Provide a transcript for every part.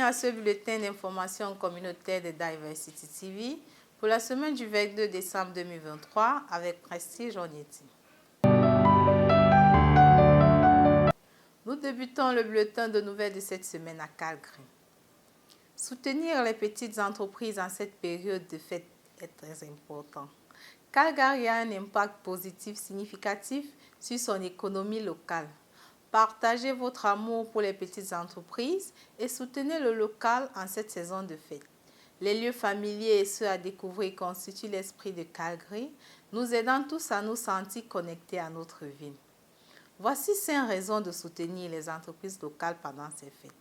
à ce bulletin d'information communautaire de Diversity TV pour la semaine du 22 décembre 2023 avec Prestige Onyeti. Nous débutons le bulletin de nouvelles de cette semaine à Calgary. Soutenir les petites entreprises en cette période de fête est très important. Calgary a un impact positif significatif sur son économie locale. Partagez votre amour pour les petites entreprises et soutenez le local en cette saison de fête. Les lieux familiers et ceux à découvrir constituent l'esprit de Calgary, nous aidant tous à nous sentir connectés à notre ville. Voici 5 raisons de soutenir les entreprises locales pendant ces fêtes.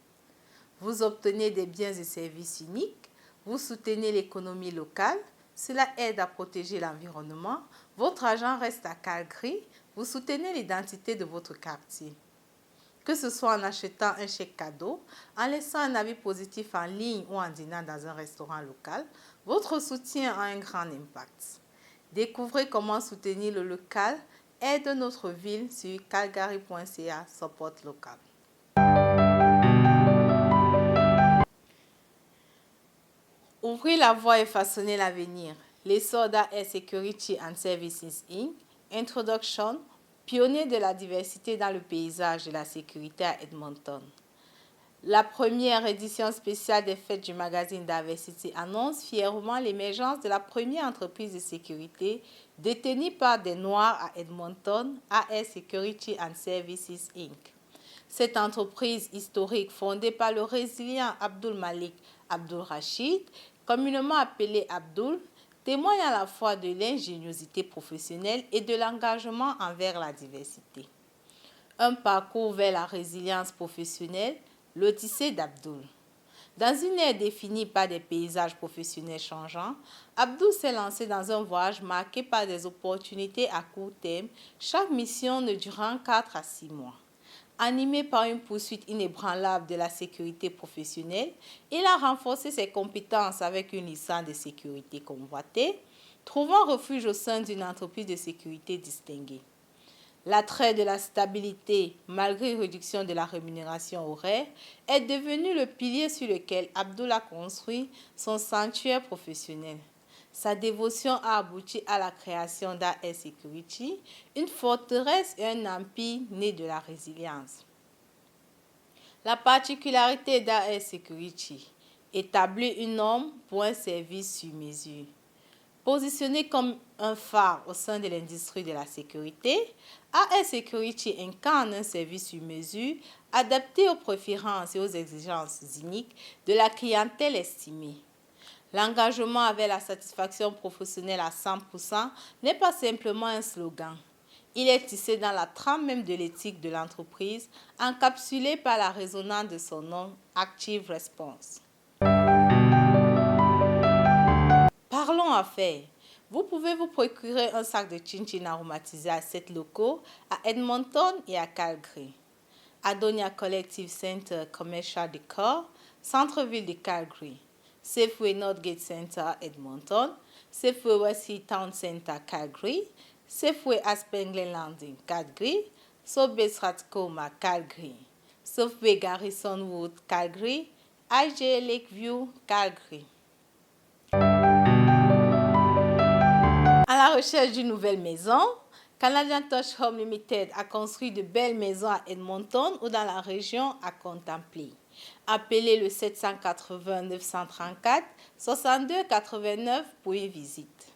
Vous obtenez des biens et services uniques, vous soutenez l'économie locale, cela aide à protéger l'environnement, votre argent reste à Calgary, vous soutenez l'identité de votre quartier. Que ce soit en achetant un chèque cadeau, en laissant un avis positif en ligne ou en dînant dans un restaurant local, votre soutien a un grand impact. Découvrez comment soutenir le local, aide notre ville sur calgary.ca support local. Ouvrir la voie et façonner l'avenir. L'essor d'AS Security and Services Inc. Introduction. Pionnier de la diversité dans le paysage et la sécurité à Edmonton. La première édition spéciale des fêtes du magazine Diversity annonce fièrement l'émergence de la première entreprise de sécurité détenue par des Noirs à Edmonton, AS Security and Services Inc. Cette entreprise historique fondée par le résilient Abdul Malik Abdul Rashid, communément appelé Abdul, témoigne à la fois de l'ingéniosité professionnelle et de l'engagement envers la diversité. Un parcours vers la résilience professionnelle, l'Odyssée d'Abdul. Dans une ère définie par des paysages professionnels changeants, Abdul s'est lancé dans un voyage marqué par des opportunités à court terme, chaque mission ne durant 4 à 6 mois. Animé par une poursuite inébranlable de la sécurité professionnelle, il a renforcé ses compétences avec une licence de sécurité convoitée, trouvant refuge au sein d'une entreprise de sécurité distinguée. L'attrait de la stabilité, malgré une réduction de la rémunération horaire, est devenu le pilier sur lequel Abdul a construit son sanctuaire professionnel. Sa dévotion a abouti à la création d'AS Security, une forteresse et un empire né de la résilience. La particularité d'AS Security, établir une norme pour un service sur mesure. Positionné comme un phare au sein de l'industrie de la sécurité, AS Security incarne un service sur mesure adapté aux préférences et aux exigences uniques de la clientèle estimée. L'engagement avec la satisfaction professionnelle à 100% n'est pas simplement un slogan. Il est tissé dans la trame même de l'éthique de l'entreprise, encapsulé par la résonance de son nom, Active Response. Parlons affaires. Vous pouvez vous procurer un sac de chin-chin aromatisé à 7 locaux à Edmonton et à Calgary. Adonia Collective Center Commercial Decor, centre-ville de Calgary. Safeway Northgate Center à Edmonton, Safeway West Town Center Calgary, Safeway Aspen Glen Landing Calgary, Sobeys Strathcona Calgary, Safeway Garrison Wood Calgary, IGA Lakeview Calgary. À la recherche d'une nouvelle maison, Canadian Touch Home Limited a construit de belles maisons à Edmonton ou dans la région à contempler. Appelez le 780 934 62 89 pour une visite.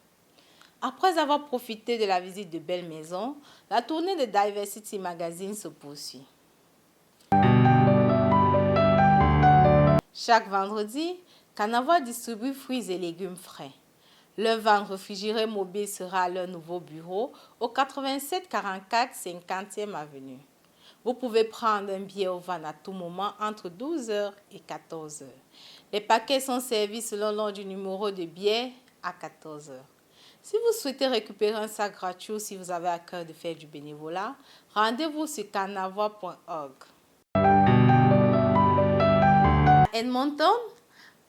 Après avoir profité de la visite de belles maisons, la tournée de Diversity Magazine se poursuit. Chaque vendredi, Canava distribue fruits et légumes frais. Leur vente réfrigérée mobile sera à leur nouveau bureau au 8744 50e avenue. Vous pouvez prendre un billet au van à tout moment entre 12h et 14h. Les paquets sont servis selon l'ordre du numéro de billet à 14h. Si vous souhaitez récupérer un sac gratuit ou si vous avez à cœur de faire du bénévolat, rendez-vous sur canava.org. À Edmonton,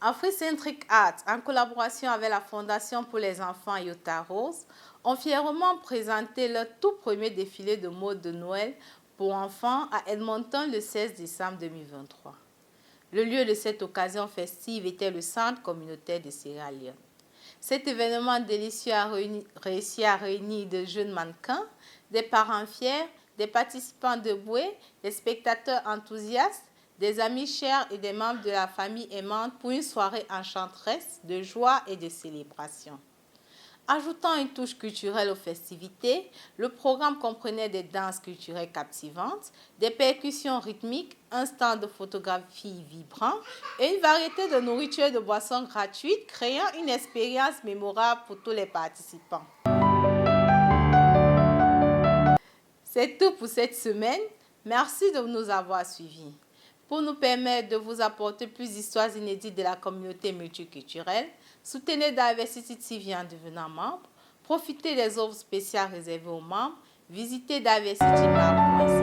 Afri-Centric Art, en collaboration avec la Fondation pour les enfants Iota Rose, ont fièrement présenté leur tout premier défilé de mode de Noël pour enfants à Edmonton le 16 décembre 2023. Le lieu de cette occasion festive était le centre communautaire de Sierra Leone. Cet événement délicieux a réussi à réunir de jeunes mannequins, des parents fiers, des participants deboués, des spectateurs enthousiastes, des amis chers et des membres de la famille aimante pour une soirée enchanteresse de joie et de célébration. Ajoutant une touche culturelle aux festivités, le programme comprenait des danses culturelles captivantes, des percussions rythmiques, un stand de photographie vibrant et une variété de nourriture et de boissons gratuites, créant une expérience mémorable pour tous les participants. C'est tout pour cette semaine. Merci de nous avoir suivis. Pour nous permettre de vous apporter plus d'histoires inédites de la communauté multiculturelle, soutenez Diversity TV en devenant membre, profitez des offres spéciales réservées aux membres, visitez diversitymap.ca.